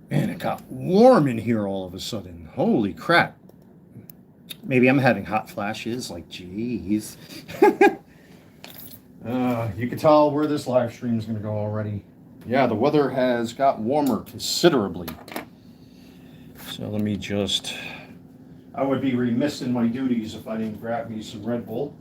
Man, it got warm in here all of a sudden. Holy crap. Maybe I'm having hot flashes. Like, geez. You can tell where this live stream is going to go already. Yeah, the weather has got warmer considerably. So let me just... I would be remiss in my duties if I didn't grab me some Red Bull.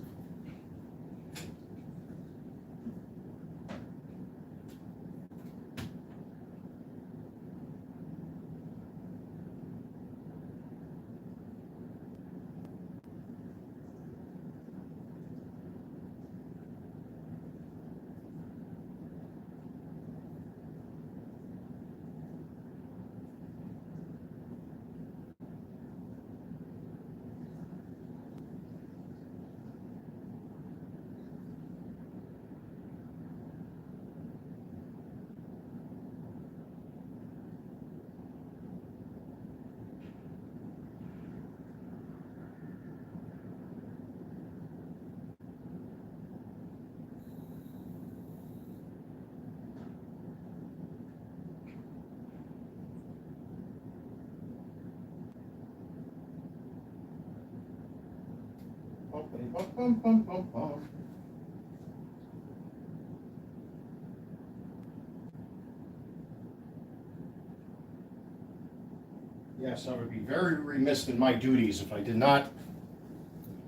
Yes, I would be very remiss in my duties if I did not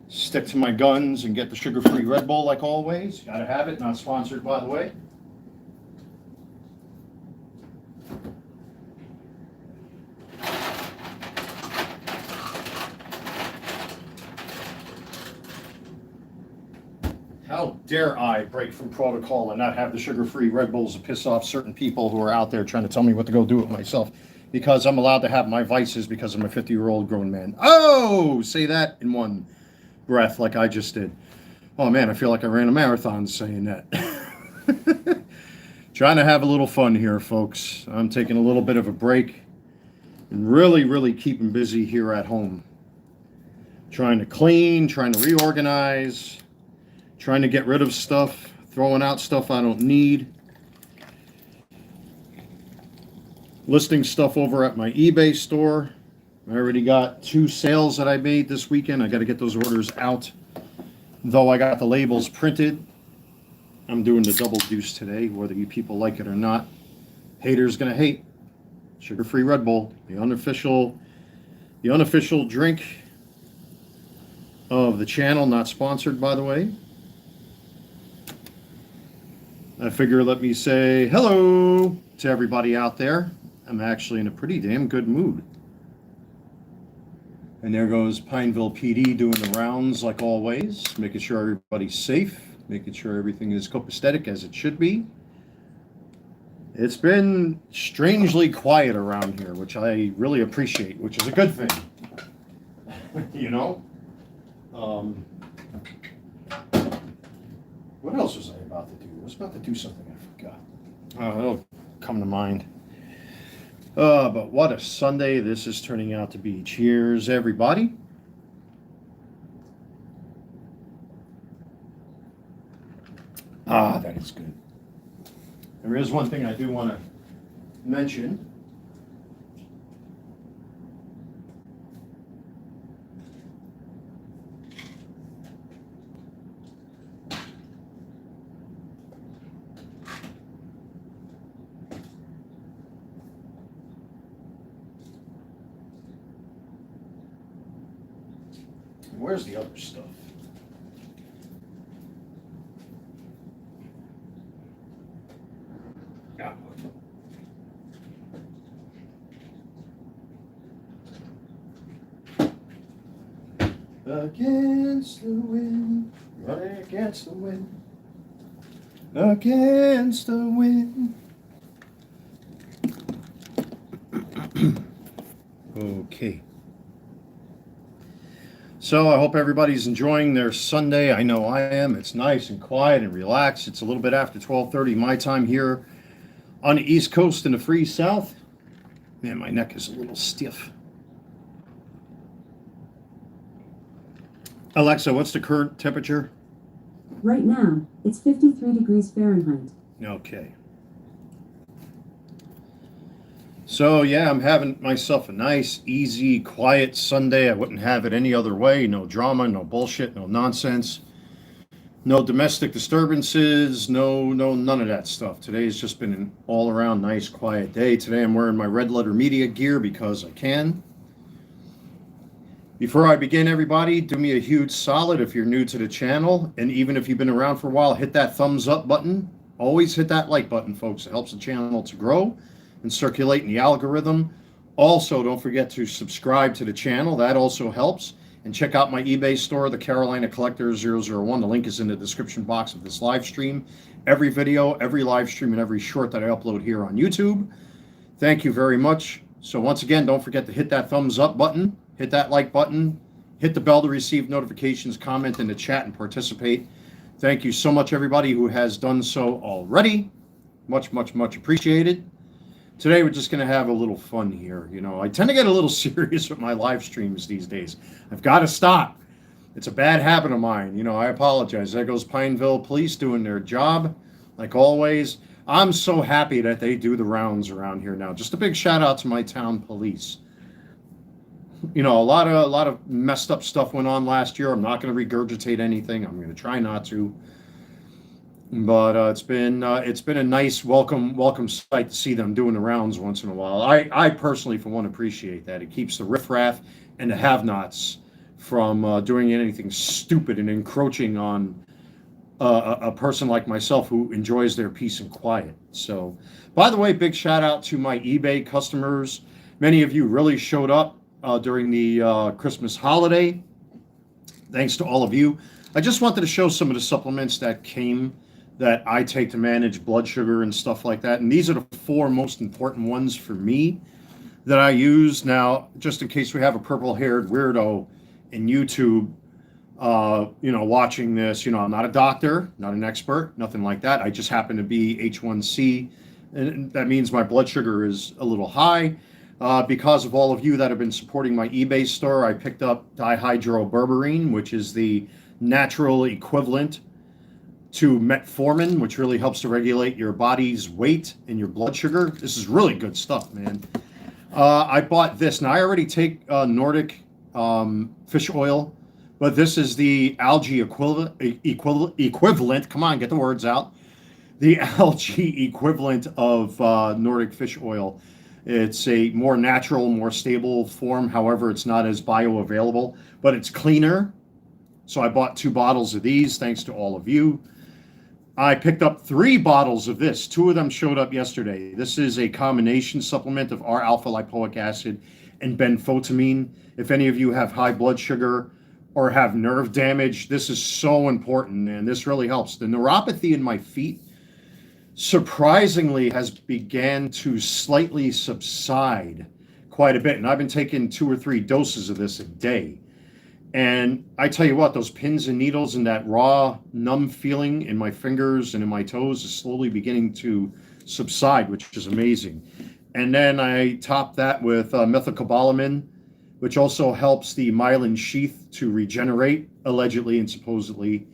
stick to my guns and get the sugar-free Red Bull like always. Gotta have it, not sponsored by the way. How dare I break from protocol and not have the sugar-free Red Bulls to piss off certain people who are out there trying to tell me what to go do with myself, because I'm allowed to have my vices because I'm a 50-year-old grown man. Oh, say that in one breath like I just did. Oh man, I feel like I ran a marathon saying that. Trying to have a little fun here, folks. I'm taking a little bit of a break and really keeping busy here at home. Trying to clean, trying to reorganize, trying to get rid of stuff, throwing out stuff I don't need. Listing stuff over at my eBay store. I already got 2 sales that I made this weekend. I got to get those orders out. Though I got the labels printed, I'm doing the double deuce today, whether you people like it or not. Haters gonna hate. Sugar-free Red Bull, the unofficial drink of the channel, not sponsored by the way. I figure let me say hello to everybody out there. I'm actually in a pretty damn good mood. And there goes Pineville PD doing the rounds like always, making sure everybody's safe, making sure everything is copacetic as it should be. It's been strangely quiet around here, which I really appreciate, which is a good thing. You know? What else was I about to do? I was about to do something I forgot. It'll come to mind. But what a Sunday this is turning out to be. Cheers, everybody. That is good. There is one thing I do want to mention. Where's the other stuff? Yeah. Against the wind, running against the wind, against the wind. Okay. So I hope everybody's enjoying their Sunday. I know I am. It's nice and quiet and relaxed. It's a little bit after 12:30 my time here on the East Coast in the free South. Man, my neck is a little stiff. Alexa, what's the current temperature? Right now, it's 53 degrees Fahrenheit. Okay. So yeah, I'm having myself a nice, easy, quiet Sunday. I wouldn't have it any other way. No drama, no bullshit, no nonsense, no domestic disturbances, no none of that stuff. Today's just been an all-around nice, quiet day. Today I'm wearing my Red Letter Media gear because I can. Before I begin, everybody, do me a huge solid if you're new to the channel, and even if you've been around for a while, hit that thumbs up button. Always hit that like button, folks. It helps the channel to grow and circulate in the algorithm. Also, don't forget to subscribe to the channel. That also helps. And check out my eBay store, the Carolina Collector 001. The link is in the description box of this live stream. Every video, every live stream, and every short that I upload here on YouTube. Thank you very much. So once again, don't forget to hit that thumbs up button, hit that like button, hit the bell to receive notifications, comment in the chat, and participate. Thank you so much, everybody who has done so already. Much, much, much appreciated. Today, we're just going to have a little fun here. You know, I tend to get a little serious with my live streams these days. I've got to stop. It's a bad habit of mine. You know, I apologize. There goes Pineville Police doing their job, like always. I'm so happy that they do the rounds around here now. Just a big shout out to my town police. You know, a lot of messed up stuff went on last year. I'm not going to regurgitate anything. I'm going to try not to. But it's been a nice welcome sight to see them doing the rounds once in a while. I personally, for one, appreciate that. It keeps the riffraff and the have-nots from doing anything stupid and encroaching on a person like myself who enjoys their peace and quiet. So, by the way, big shout out to my eBay customers. Many of you really showed up during the Christmas holiday. Thanks to all of you. I just wanted to show some of the supplements that I take to manage blood sugar and stuff like that. And these are the 4 most important ones for me that I use. Now, just in case we have a purple-haired weirdo in YouTube, you know, watching this, you know, I'm not a doctor, not an expert, nothing like that. I just happen to be H1C, and that means my blood sugar is a little high. Because of all of you that have been supporting my eBay store, I picked up dihydroberberine, which is the natural equivalent to metformin, which really helps to regulate your body's weight and your blood sugar. This is really good stuff, man. I bought this. Now, I already take Nordic fish oil, but this is the algae equivalent. Come on, get the words out. The algae equivalent of Nordic fish oil. It's a more natural, more stable form. However, it's not as bioavailable, but it's cleaner. So I bought 2 bottles of these, thanks to all of you. I picked up 3 bottles of this. 2 of them showed up yesterday. This is a combination supplement of R-alpha lipoic acid and benfotiamine. If any of you have high blood sugar or have nerve damage, this is so important, and this really helps. The neuropathy in my feet surprisingly has began to slightly subside quite a bit, and I've been taking 2 or 3 doses of this a day. And I tell you what, those pins and needles and that raw, numb feeling in my fingers and in my toes is slowly beginning to subside, which is amazing. And then I top that with methylcobalamin, which also helps the myelin sheath to regenerate, allegedly and supposedly,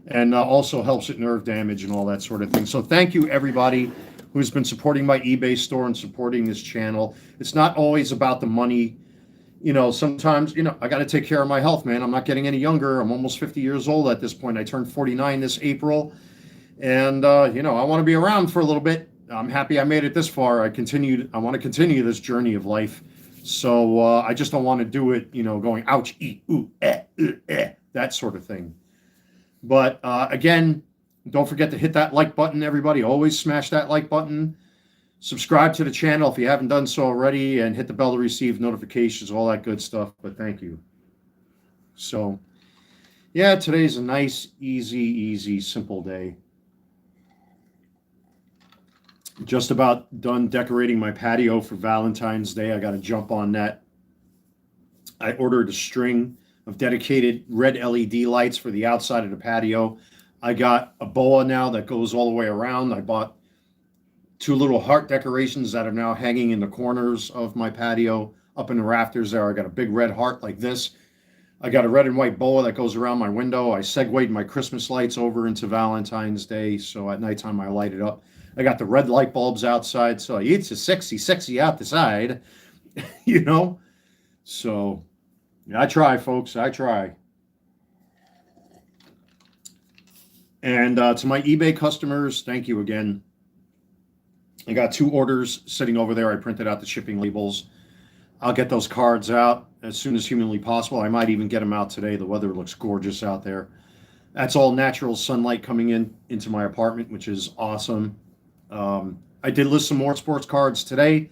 and also helps with nerve damage and all that sort of thing. So thank you, everybody who's been supporting my eBay store and supporting this channel. It's not always about the money. You know, sometimes, you know, I got to take care of my health, man. I'm not getting any younger. I'm almost 50 years old at this point. I turned 49 this April. And, you know, I want to be around for a little bit. I'm happy I made it this far. I want to continue this journey of life. So I just don't want to do it, you know, going ouch, ooh, that sort of thing. But again, don't forget to hit that like button, everybody. Always smash that like button. Subscribe to the channel if you haven't done so already, and hit the bell to receive notifications, all that good stuff. But thank you. So, yeah, today's a nice, easy, simple day. Just about done decorating my patio for Valentine's Day. I got to jump on that. I ordered a string of dedicated red LED lights for the outside of the patio. I got a boa now that goes all the way around. I bought 2 little heart decorations that are now hanging in the corners of my patio, up in the rafters there. I got a big red heart like this. I got a red and white boa that goes around my window. I segued my Christmas lights over into Valentine's Day, so at nighttime I light it up. I got the red light bulbs outside, so it's a sexy out the side, you know? So I try, folks. I try. And to my eBay customers, thank you again. I got 2 orders sitting over there. I printed out the shipping labels. I'll get those cards out as soon as humanly possible. I might even get them out today. The weather looks gorgeous out there. That's all natural sunlight coming into my apartment, which is awesome. I did list some more sports cards today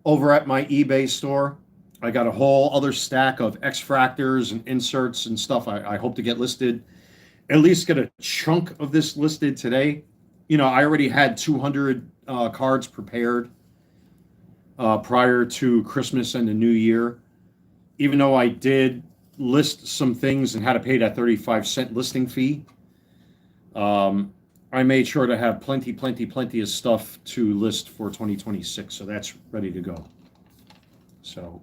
over at my eBay store. I got a whole other stack of X-fractors and inserts and stuff I hope to get listed. At least get a chunk of this listed today. You know, I already had 200 cards prepared prior to Christmas and the New Year. Even though I did list some things and had to pay that 35-cent listing fee, I made sure to have plenty of stuff to list for 2026. So that's ready to go. So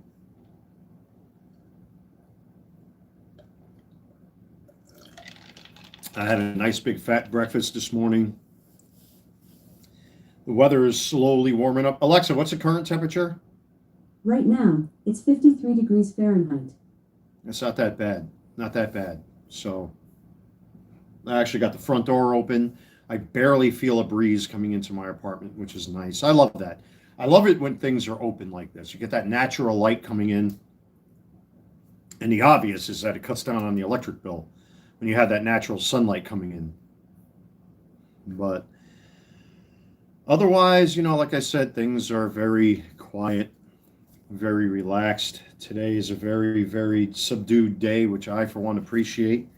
I had a nice big fat breakfast this morning. The weather is slowly warming up. Alexa, what's the current temperature? Right now, it's 53 degrees Fahrenheit. It's not that bad. Not that bad. So I actually got the front door open. I barely feel a breeze coming into my apartment, which is nice. I love that. I love it when things are open like this. You get that natural light coming in. And the obvious is that it cuts down on the electric bill when you have that natural sunlight coming in. But otherwise, you know, like I said, things are very quiet, very relaxed. Today is a very subdued day, which I, for one, appreciate.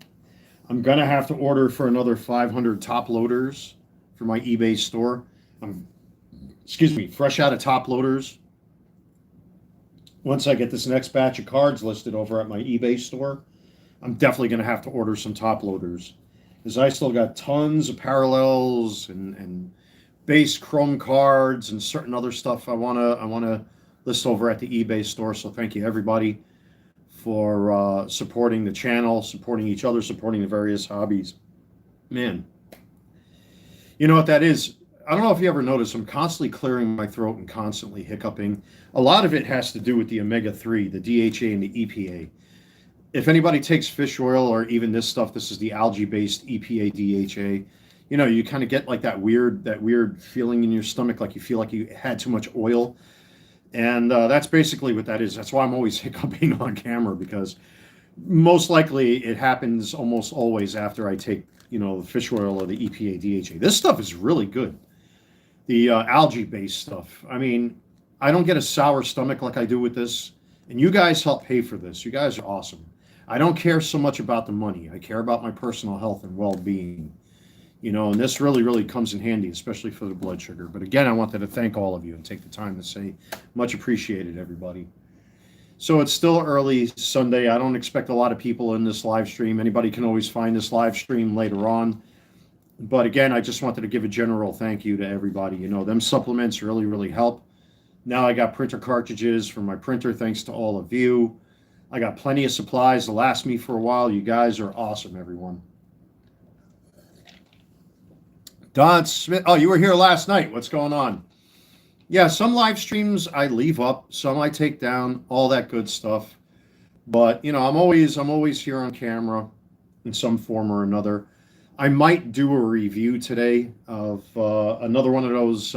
I'm going to have to order for another 500 top loaders for my eBay store. I'm, fresh out of top loaders. Once I get this next batch of cards listed over at my eBay store, I'm definitely going to have to order some top loaders, because I still got tons of parallels and base chrome cards and certain other stuff I wanna list over at the eBay store. So thank you everybody for supporting the channel, supporting each other, supporting the various hobbies. Man, you know what that is? I don't know if you ever notice, I'm constantly clearing my throat and constantly hiccuping. A lot of it has to do with the omega-3, the DHA and the EPA. If anybody takes fish oil or even this stuff, this is the algae-based EPA DHA. You know, you kind of get like that weird feeling in your stomach, like you feel like you had too much oil. And that's basically what that is. That's why I'm always hiccuping on camera, because most likely it happens almost always after I take, you know, the fish oil or the EPA DHA. This stuff is really good. The algae-based stuff. I mean, I don't get a sour stomach like I do with this. And you guys help pay for this. You guys are awesome. I don't care so much about the money. I care about my personal health and well-being. You know, and this really comes in handy, especially for the blood sugar. But again, I wanted to thank all of you and take the time to say much appreciated, everybody. So it's still early Sunday. I don't expect a lot of people in this live stream. Anybody can always find this live stream later on. But again, I just wanted to give a general thank you to everybody. You know, them supplements really help. Now I got printer cartridges for my printer, thanks to all of you. I got plenty of supplies to last me for a while. You guys are awesome, everyone. Don Smith, oh, you were here last night. What's going on? Yeah, some live streams I leave up, some I take down, all that good stuff. But, you know, I'm always here on camera in some form or another. I might do a review today of another one of those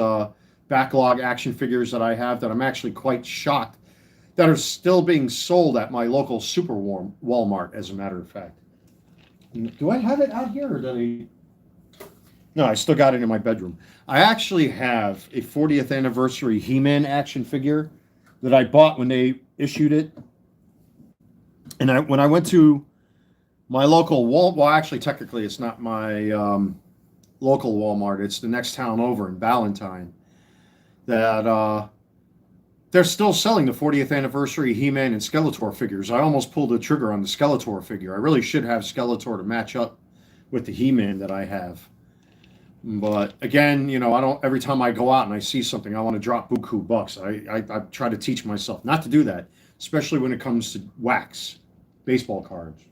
backlog action figures that I have that I'm actually quite shocked that are still being sold at my local super Walmart, as a matter of fact. Do I have it out here, or did I? No, I still got it in my bedroom. I actually have a 40th anniversary He-Man action figure that I bought when they issued it. And when I went to my local Walmart, well, actually, technically, it's not my local Walmart. It's the next town over in Ballantyne. That they're still selling the 40th anniversary He-Man and Skeletor figures. I almost pulled the trigger on the Skeletor figure. I really should have Skeletor to match up with the He-Man that I have. But again, you know, I don't. Every time I go out and I see something, I want to drop buku bucks. I try to teach myself not to do that, especially when it comes to wax, baseball cards.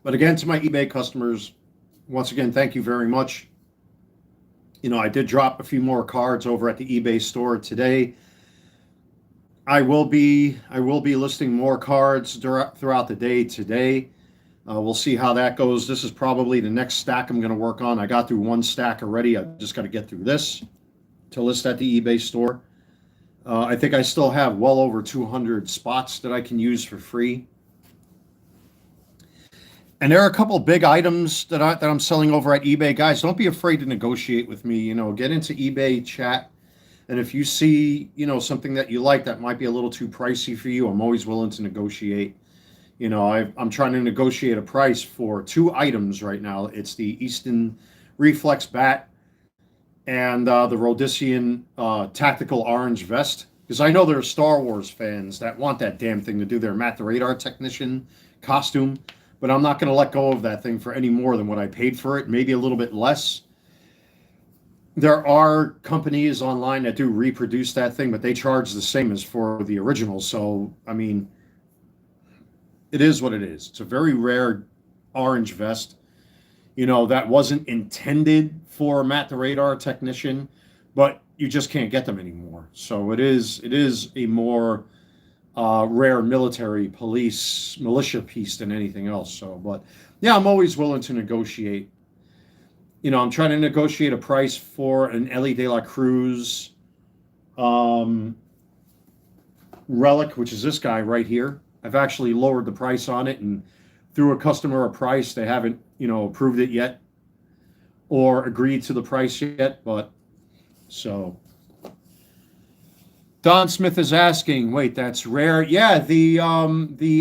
But again, to my eBay customers, once again, thank you very much. You know, I did drop a few more cards over at the eBay store today. I will be listing more cards throughout the day today. We'll see how that goes. This is probably the next stack I'm going to work on. I got through one stack already. I just got to get through this to list at the eBay store. I think I still have well over 200 spots that I can use for free. And there are a couple big items that I'm selling over at eBay. Guys, don't be afraid to negotiate with me. You know, get into eBay chat. And if you see, you know, something that you like that might be a little too pricey for you, I'm always willing to negotiate. You know, I'm trying to negotiate a price for 2 items right now. It's the Easton Reflex Bat and the Rhodesian Tactical Orange Vest. Because I know there are Star Wars fans that want that damn thing to do their Matt the Radar Technician costume. But I'm not going to let go of that thing for any more than what I paid for it, maybe a little bit less. There are companies online that do reproduce that thing, but they charge the same as for the original. So, I mean, it is what it is. It's a very rare orange vest. You know, that wasn't intended for Matt the Radar Technician, but you just can't get them anymore. So it is a more rare military militia piece than anything else. So, but yeah, I'm always willing to negotiate. You know, I'm trying to negotiate a price for an Ellie de la Cruz relic, which is this guy right here. I've actually lowered the price on it and threw a customer a price. They haven't, you know, approved it yet or agreed to the price yet, but so. Don Smith is asking, wait, that's rare. Yeah, the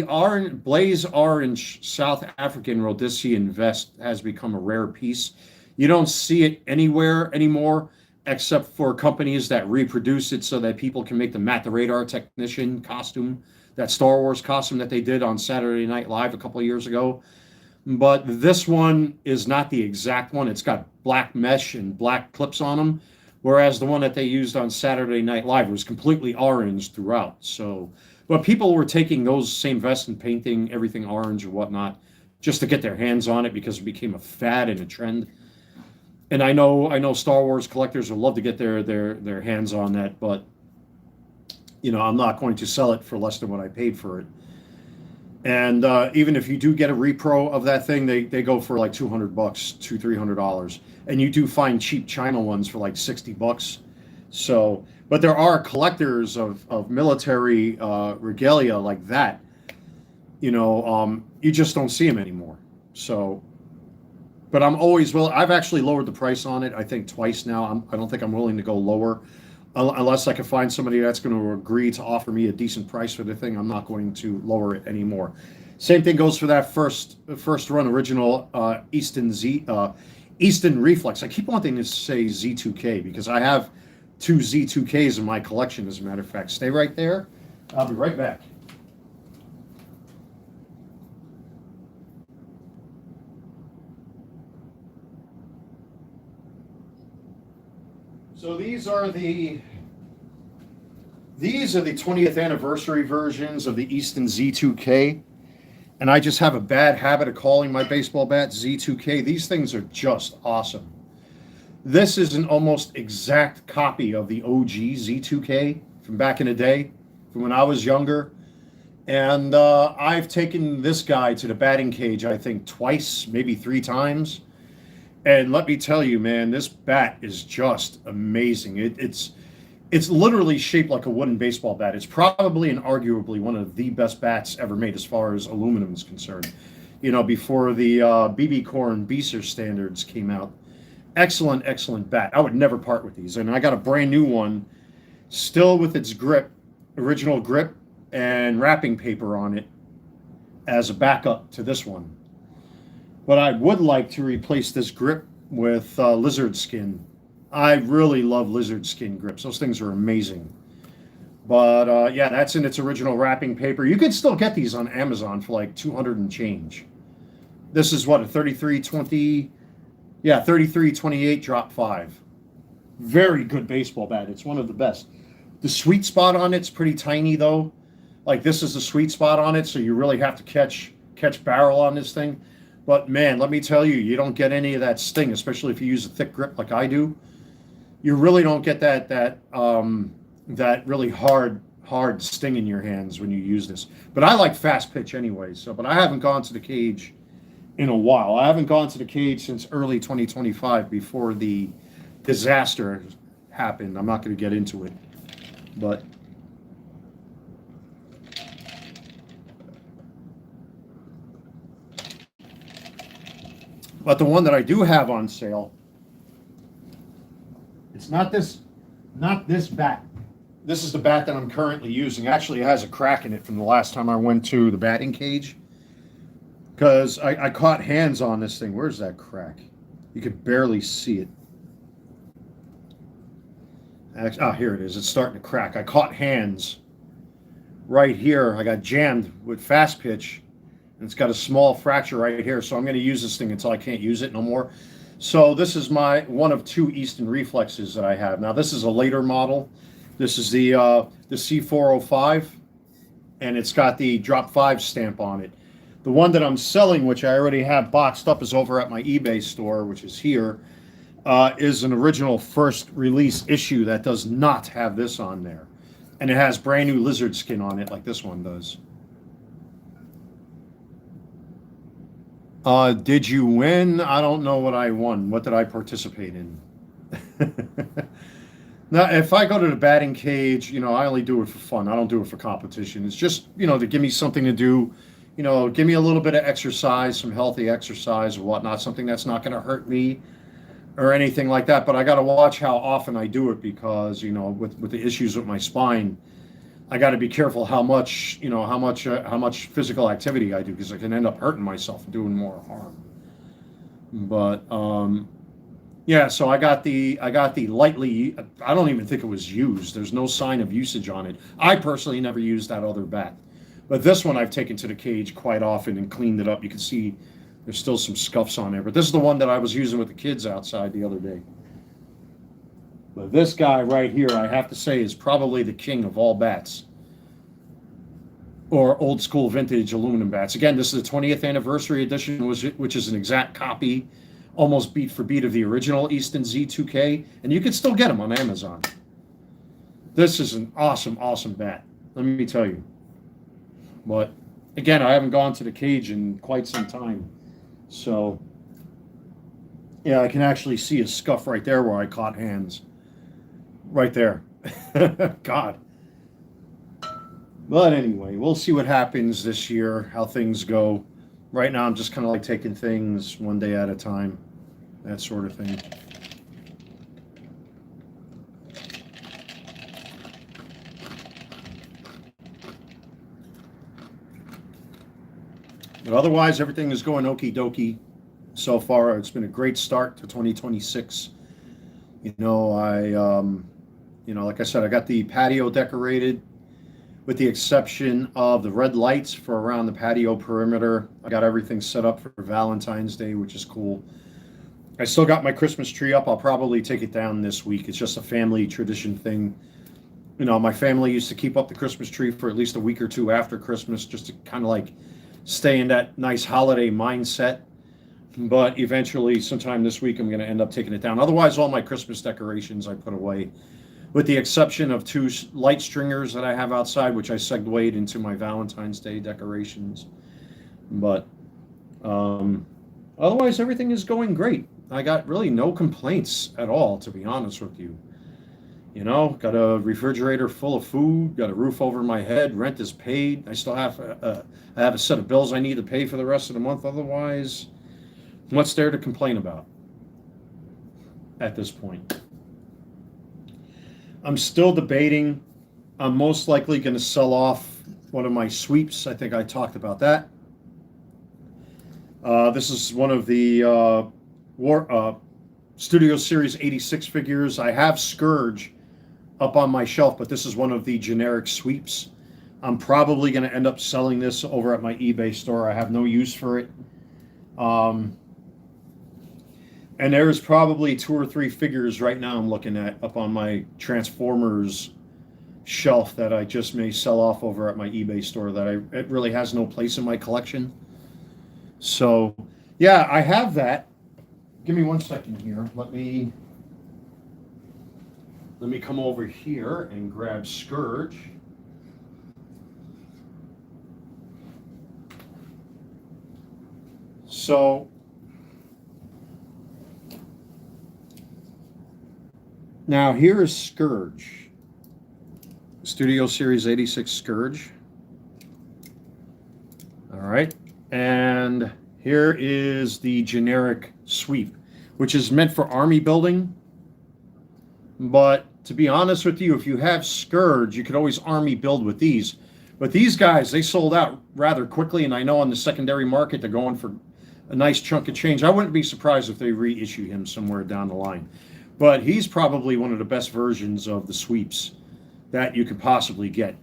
orange, blaze orange South African Rhodesian vest has become a rare piece. You don't see it anywhere anymore, except for companies that reproduce it so that people can make the Matt the Radar Technician costume, that Star Wars costume that they did on Saturday Night Live a couple of years ago. But this one is not the exact one. It's got black mesh and black clips on them, whereas the one that they used on Saturday Night Live was completely orange throughout. So, but people were taking those same vests and painting everything orange or whatnot just to get their hands on it because it became a fad and a trend. And I know Star Wars collectors would love to get their hands on that, but you know, I'm not going to sell it for less than what I paid for it. And even if you do get a repro of that thing, they go for like $200, $200-$300, and you do find cheap China ones for like $60. So, but there are collectors of military regalia like that. You know, you just don't see them anymore. So, but I'm always I've actually lowered the price on it, I think twice now. I don't think I'm willing to go lower. Unless I can find somebody that's going to agree to offer me a decent price for the thing, I'm not going to lower it anymore. Same thing goes for that first run original Easton Reflex. I keep wanting to say Z2K because I have 2 Z2Ks in my collection, as a matter of fact. Stay right there. I'll be right back. So these are the 20th anniversary versions of the Easton Z2K. And I just have a bad habit of calling my baseball bat Z2K. These things are just awesome. This is an almost exact copy of the OG Z2K from back in the day, from when I was younger. And I've taken this guy to the batting cage, I think, twice, maybe 3 times. And let me tell you, man, this bat is just amazing. It's literally shaped like a wooden baseball bat. It's probably and arguably one of the best bats ever made as far as aluminum is concerned. You know, before the BB Corn Beeser standards came out. Excellent, excellent bat. I would never part with these. And I got a brand new one, still with its grip, original grip, and wrapping paper on it as a backup to this one. But I would like to replace this grip with lizard skin. I really love lizard skin grips. Those things are amazing. But yeah, that's in its original wrapping paper. You can still get these on Amazon for like 200 and change. This is what, a 3320? Yeah, 3328 drop 5. Very good baseball bat. It's one of the best. The sweet spot on it's pretty tiny though. Like this is the sweet spot on it, so you really have to catch barrel on this thing. But man, let me tell you, you don't get any of that sting, especially if you use a thick grip like I do. You really don't get that really hard sting in your hands when you use this. But I like fast pitch anyway. So, but I haven't gone to the cage in a while. I haven't gone to the cage since early 2025 before the disaster happened. I'm not going to get into it, but the one that I do have on sale, it's not this bat. This is the bat that I'm currently using. Actually, it has a crack in it from the last time I went to the batting cage, because I caught hands on this thing. Where's that crack? You could barely see it. Here it is. It's starting to crack. I caught hands right here. I got jammed with fast pitch, and it's got a small fracture right here. So I'm going to use this thing until I can't use it no more. So this is my one of two Easton reflexes that I have. Now this is a later model. This is the C405, and it's got the Drop 5 stamp on it. The one that I'm selling, which I already have boxed up, is over at my eBay store, which is here. Is an original first release issue that does not have this on there. And it has brand new lizard skin on it like this one does. Did you win? I don't know what I won. What did I participate in? Now, if I go to the batting cage, I only do it for fun. I don't do it for competition. It's just, to give me something to do, give me a little bit of exercise, some healthy exercise or whatnot, something that's not going to hurt me or anything like that. But I got to watch how often I do it because, with the issues with my spine, I got to be careful how much physical activity I do, because I can end up hurting myself and doing more harm. But yeah, so I got the lightly. I don't even think it was used. There's no sign of usage on it. I personally never used that other bat, but this one I've taken to the cage quite often and cleaned it up. You can see there's still some scuffs on there, but this is the one that I was using with the kids outside the other day. But this guy right here, I have to say, is probably the king of all bats, or old school vintage aluminum bats. Again, this is the 20th anniversary edition, which is an exact copy, almost beat for beat, of the original Easton Z2K, and you can still get them on Amazon. This is an awesome, awesome bat, let me tell you. But again, I haven't gone to the cage in quite some time, so yeah, I can actually see a scuff right there where I caught hands. Right there. God. But anyway, we'll see what happens this year, how things go. Right now, I'm just kind of like taking things one day at a time, that sort of thing. But otherwise, everything is going okie dokie so far. It's been a great start to 2026. Like I said, I got the patio decorated, with the exception of the red lights for around the patio perimeter. I got everything set up for Valentine's Day, which is cool. I still got my Christmas tree up. I'll probably take it down this week. It's just a family tradition thing. My family used to keep up the Christmas tree for at least a week or two after Christmas, just to kind of like stay in that nice holiday mindset. But eventually, sometime this week, I'm going to end up taking it down. Otherwise, all my Christmas decorations I put away, with the exception of two light stringers that I have outside, which I segued into my Valentine's Day decorations. But otherwise, everything is going great. I got really no complaints at all, to be honest with you. Got a refrigerator full of food, got a roof over my head, rent is paid. I still have I have a set of bills I need to pay for the rest of the month. Otherwise, what's there to complain about at this point? I'm still debating. I'm most likely going to sell off one of my sweeps. I think I talked about that. This is one of the Studio Series 86 figures. I have Scourge up on my shelf, but this is one of the generic sweeps. I'm probably going to end up selling this over at my eBay store. I have no use for it. And there's probably 2 or 3 figures right now I'm looking at up on my Transformers shelf that I just may sell off over at my eBay store that it really has no place in my collection. So Yeah, I have that. Give me 1 second here. Let me come over here and grab Scourge. So now here is Scourge. Studio Series 86 Scourge. All right. And here is the generic sweep, which is meant for army building. But to be honest with you, if you have Scourge, you could always army build with these. But these guys, they sold out rather quickly, and I know on the secondary market they're going for a nice chunk of change. I wouldn't be surprised if they reissue him somewhere down the line. But he's probably one of the best versions of the sweeps that you could possibly get.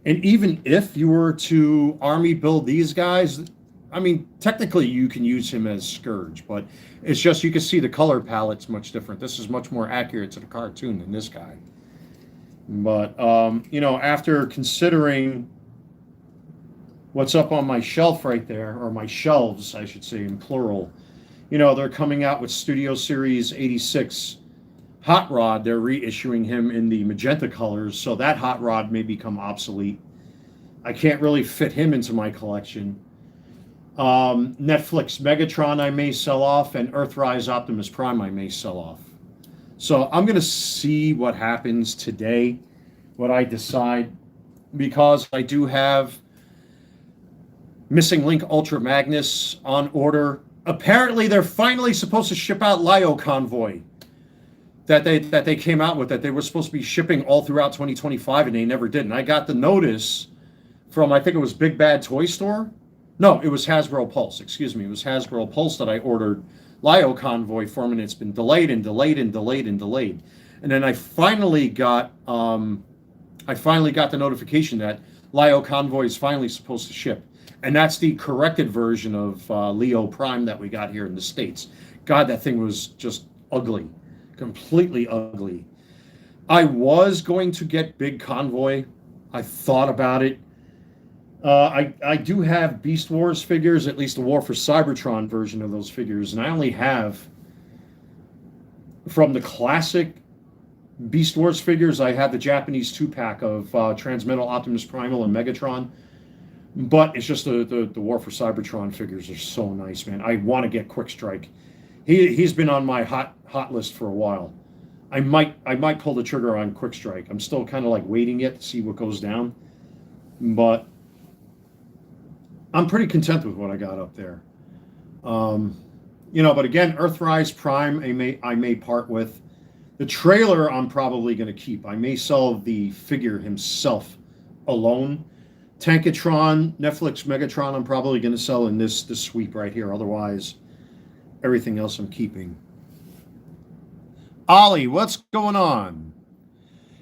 And even if you were to army build these guys, I mean, technically you can use him as Scourge, but it's just you can see the color palette's much different. This is much more accurate to the cartoon than this guy. But, you know, after considering what's up on my shelf right there, or my shelves, I should say, in plural, you know, they're coming out with Studio Series 86 Hot Rod. They're reissuing him in the magenta colors, so that Hot Rod may become obsolete. I can't really fit him into my collection. Netflix Megatron I may sell off, and Earthrise Optimus Prime I may sell off. So I'm going to see what happens today, what I decide, because I do have Missing Link Ultra Magnus on order. Apparently they're finally supposed to ship out Lio Convoy that they came out with, that they were supposed to be shipping all throughout 2025, and they never did. And I got the notice from, I think it was Big Bad Toy Store. No, it was Hasbro Pulse. Excuse me. It was Hasbro Pulse that I ordered Lio Convoy from, and it's been delayed and delayed and delayed and delayed. And then I finally got the notification that Lio Convoy is finally supposed to ship. And that's the corrected version of Leo Prime that we got here in the States. God, that thing was just ugly. Completely ugly. I was going to get Big Convoy. I thought about it. I do have Beast Wars figures, at least the War for Cybertron version of those figures, and I only have, from the classic Beast Wars figures, I have the Japanese 2-pack of Transmetal, Optimus Primal, and Megatron. But it's just the War for Cybertron figures are so nice, man. I want to get Quick Strike. He's been on my hot list for a while. I might pull the trigger on Quick Strike. I'm still kind of like waiting yet to see what goes down, but I'm pretty content with what I got up there. You know, but again, Earthrise Prime I may part with. The trailer I'm probably going to keep. I may sell the figure himself alone. Tankatron, Netflix Megatron, I'm probably going to sell in this sweep right here. Otherwise, everything else I'm keeping. Ollie, what's going on?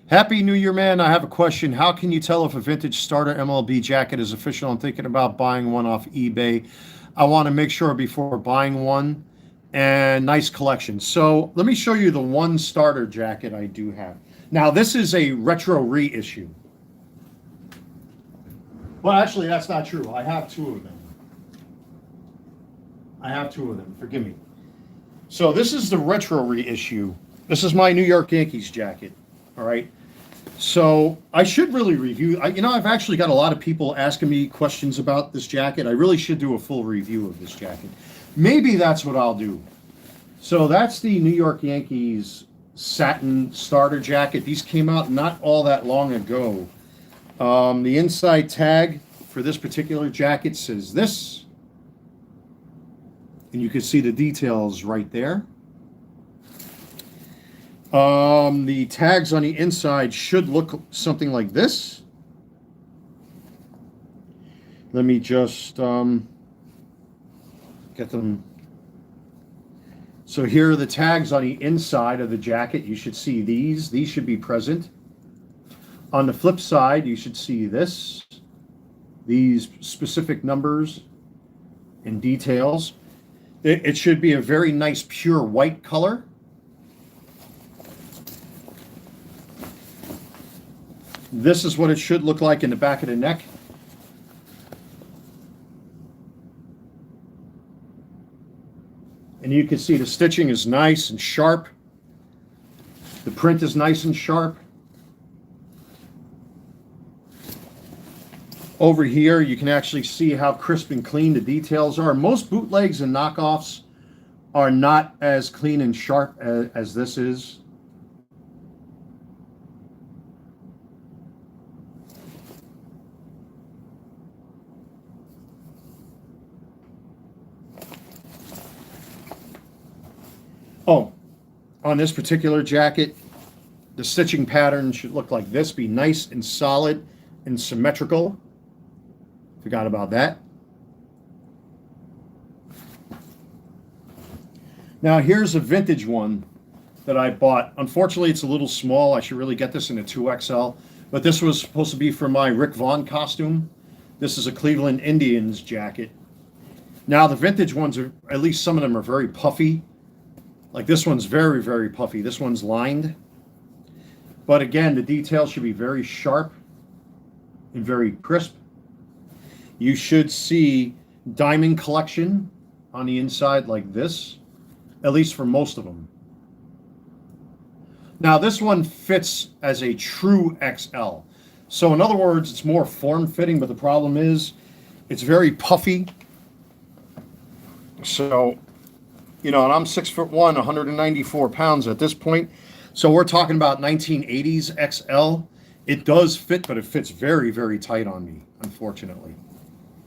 Happy New Year, man. I have a question. How can you tell if a vintage starter MLB jacket is official? I'm thinking about buying one off eBay. I want to make sure before buying one. And nice collection. So let me show you the one starter jacket I do have. Now, this is a retro reissue. Well, actually, that's not true. I have two of them. Forgive me. So this is the retro reissue. This is my New York Yankees jacket. All right. So I should really review. I've actually got a lot of people asking me questions about this jacket. I really should do a full review of this jacket. Maybe that's what I'll do. So that's the New York Yankees satin starter jacket. These came out not all that long ago. The inside tag for this particular jacket says this, and you can see the details right there. The tags on the inside should look something like this. Let me just get them. So here are the tags on the inside of the jacket. You should see these. These should be present. On the flip side, you should see these specific numbers and details. It should be a very nice pure white color. This is what it should look like in the back of the neck. And you can see the stitching is nice and sharp. The print is nice and sharp. Over here, you can actually see how crisp and clean the details are. Most bootlegs and knockoffs are not as clean and sharp as this is. Oh, on this particular jacket, the stitching pattern should look like this, be nice and solid and symmetrical. Forgot about that. Now here's a vintage one that I bought. Unfortunately, it's a little small. I should really get this in a 2XL, but this was supposed to be for my Rick Vaughn costume. This is a Cleveland Indians jacket. Now the vintage ones are, at least some of them are very puffy. Like this one's very, very puffy. This one's lined. But again, the details should be very sharp and very crisp. You should see diamond collection on the inside like this, at least for most of them. Now this one fits as a true XL. So in other words, it's more form-fitting, but the problem is it's very puffy. So, you know, and I'm 6'1", 194 pounds at this point. So we're talking about 1980s XL. It does fit, but it fits very, very tight on me, unfortunately.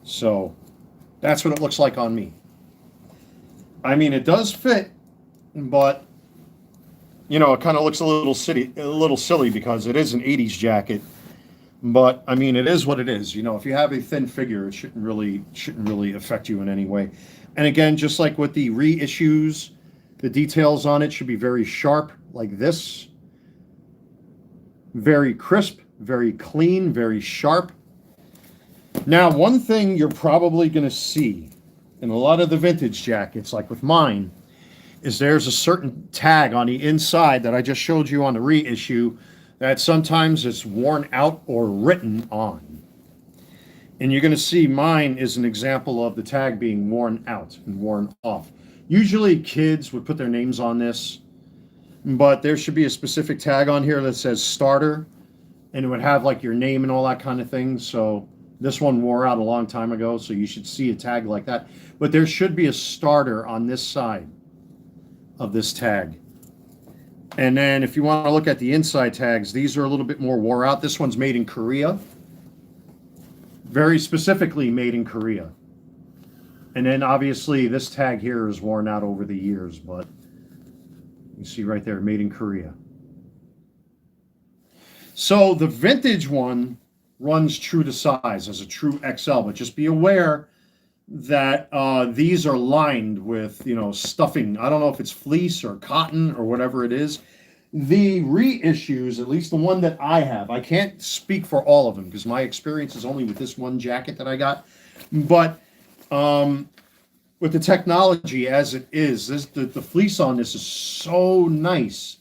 So that's what it looks like on me. I mean, it does fit, but, you know, it kind of looks a little silly because it is an 80s jacket. But I mean, it is what it is. You know, if you have a thin figure, it shouldn't really affect you in any way. And again, just like with the reissues, the details on it should be very sharp, like this. Very crisp, very clean, very sharp. Now, one thing you're probably going to see in a lot of the vintage jackets, like with mine, is there's a certain tag on the inside that I just showed you on the reissue that sometimes it's worn out or written on. And you're going to see mine is an example of the tag being worn out and worn off. Usually kids would put their names on this, but there should be a specific tag on here that says starter, and it would have like your name and all that kind of thing. So this one wore out a long time ago, so you should see a tag like that. But there should be a starter on this side of this tag. And then if you want to look at the inside tags, these are a little bit more wore out. This one's made in Korea. Very specifically made in Korea. And then obviously this tag here is worn out over the years, but you see right there, made in Korea. So the vintage one runs true to size as a true XL, but just be aware that these are lined with, you know, stuffing. I don't know if it's fleece or cotton or whatever it is. The reissues, at least the one that I have, I can't speak for all of them because my experience is only with this one jacket that I got. But with the technology as it is, the fleece on this is so nice.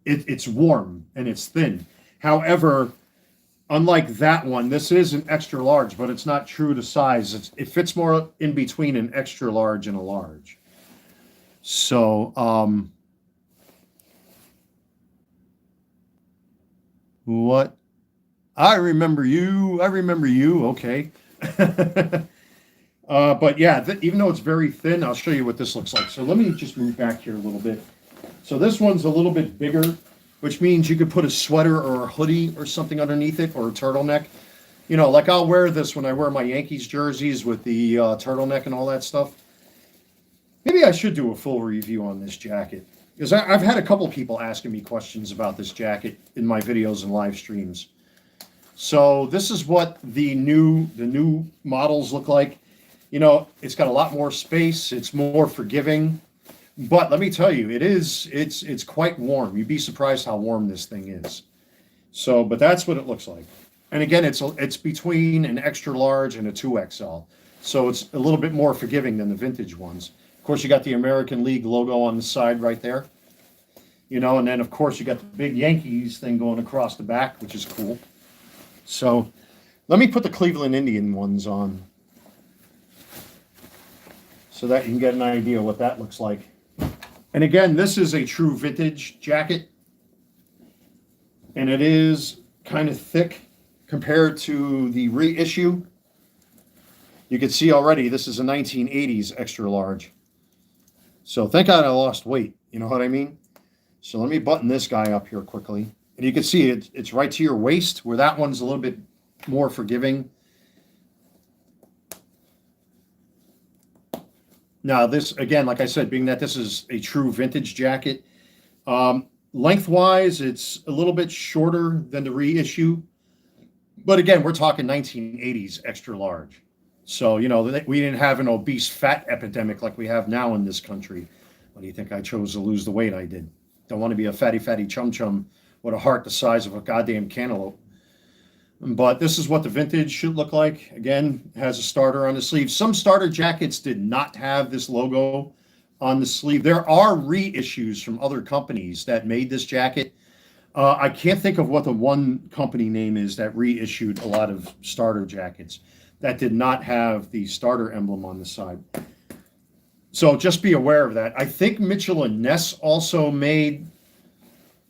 It's warm and it's thin. However, unlike that one, this is an extra large, but it's not true to size. It fits more in between an extra large and a large. So, what? I remember you. Okay. But yeah, even though it's very thin, I'll show you what this looks like. So let me just move back here a little bit. So this one's a little bit bigger, which means you could put a sweater or a hoodie or something underneath it, or a turtleneck. You know, like I'll wear this when I wear my Yankees jerseys with the turtleneck and all that stuff. Maybe I should do a full review on this jacket, because I've had a couple people asking me questions about this jacket in my videos and live streams. So this is what the new models look like. You know, it's got a lot more space. It's more forgiving. But let me tell you, it's quite warm. You'd be surprised how warm this thing is. So, but that's what it looks like. And again, it's between an extra large and a 2XL. So it's a little bit more forgiving than the vintage ones. Of course, you got the American League logo on the side right there. You know, and then of course you got the big Yankees thing going across the back, which is cool. So let me put the Cleveland Indian ones on. so that you can get an idea what that looks like. And again, this is a true vintage jacket, and it is kind of thick compared to the reissue. You can see already this is a 1980s extra large. So thank God I lost weight, you know what I mean? So let me button this guy up here quickly. And you can see it's right to your waist, where that one's a little bit more forgiving. Now this, again, like I said, being that this is a true vintage jacket, lengthwise, it's a little bit shorter than the reissue. But again, we're talking 1980s extra large. So, you know, we didn't have an obese fat epidemic like we have now in this country. Why do you think I chose to lose the weight I did? Don't want to be a fatty chum-chum with a heart the size of a goddamn cantaloupe. But this is what the vintage should look like. Again, it has a starter on the sleeve. Some starter jackets did not have this logo on the sleeve. There are reissues from other companies that made this jacket. I can't think of what the one company name is that reissued a lot of starter jackets that did not have the starter emblem on the side. So just be aware of that. I think Mitchell & Ness also made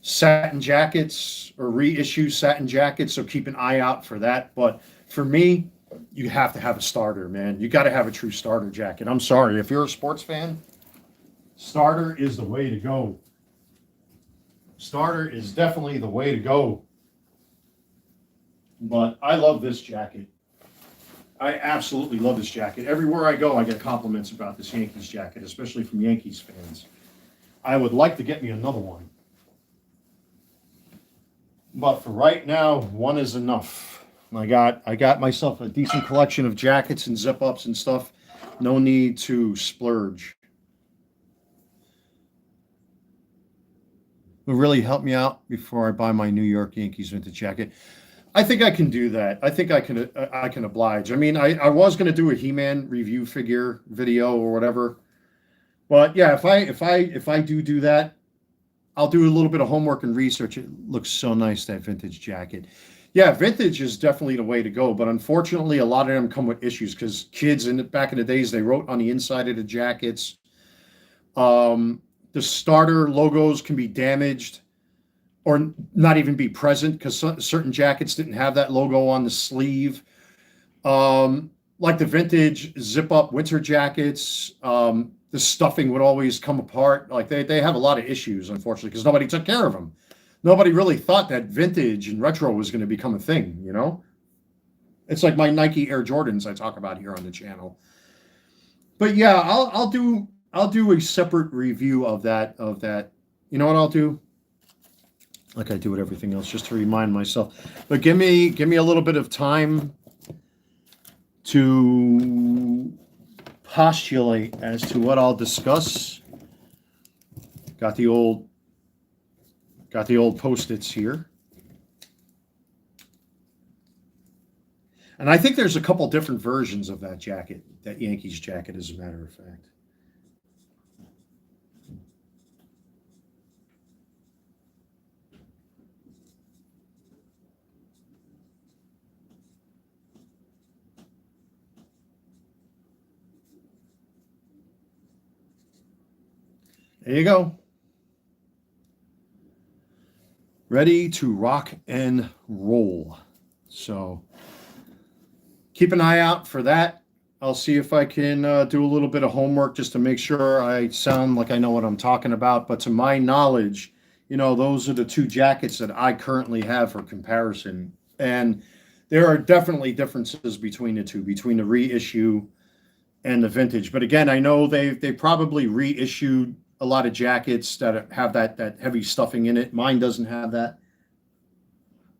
satin jackets or reissue satin jackets, so keep an eye out for that. But for me, you have to have a starter, man. You got to have a true starter jacket. I'm sorry, if you're a sports fan, starter is the way to go. Starter is definitely the way to go. But I love this jacket. I absolutely love this jacket. Everywhere I go, I get compliments about this Yankees jacket, especially from Yankees fans. I would like to get me another one. But for right now, one is enough. I got myself a decent collection of jackets and zip-ups and stuff. No need to splurge. Will really help me out before I buy my New York Yankees vintage jacket. I think I can do that. I think I can oblige. I mean, I was going to do a He-Man review figure video or whatever, but yeah, if I do that, I'll do a little bit of homework and research. It looks so nice, that vintage jacket. Yeah, vintage is definitely the way to go, but unfortunately, a lot of them come with issues because kids back in the days, they wrote on the inside of the jackets. The starter logos can be damaged or not even be present because certain jackets didn't have that logo on the sleeve. Like the vintage zip-up winter jackets, the stuffing would always come apart. Like they have a lot of issues, unfortunately, because nobody took care of them. Nobody really thought that vintage and retro was going to become a thing, you know? It's like my Nike Air Jordans I talk about here on the channel. But yeah, I'll do a separate review of that. You know what I'll do? Like I do with everything else, just to remind myself. But give me a little bit of time to postulate as to what I'll discuss. Got the old Post-its here. And I think there's a couple different versions of that jacket, that Yankees jacket, as a matter of fact. There you go. Ready to rock and roll. So keep an eye out for that. I'll see if I can do a little bit of homework just to make sure I sound like I know what I'm talking about. But to my knowledge, you know, those are the two jackets that I currently have for comparison. And there are definitely differences between the two, between the reissue and the vintage. But again, I know they probably reissued a lot of jackets that have that heavy stuffing in it. Mine doesn't have that.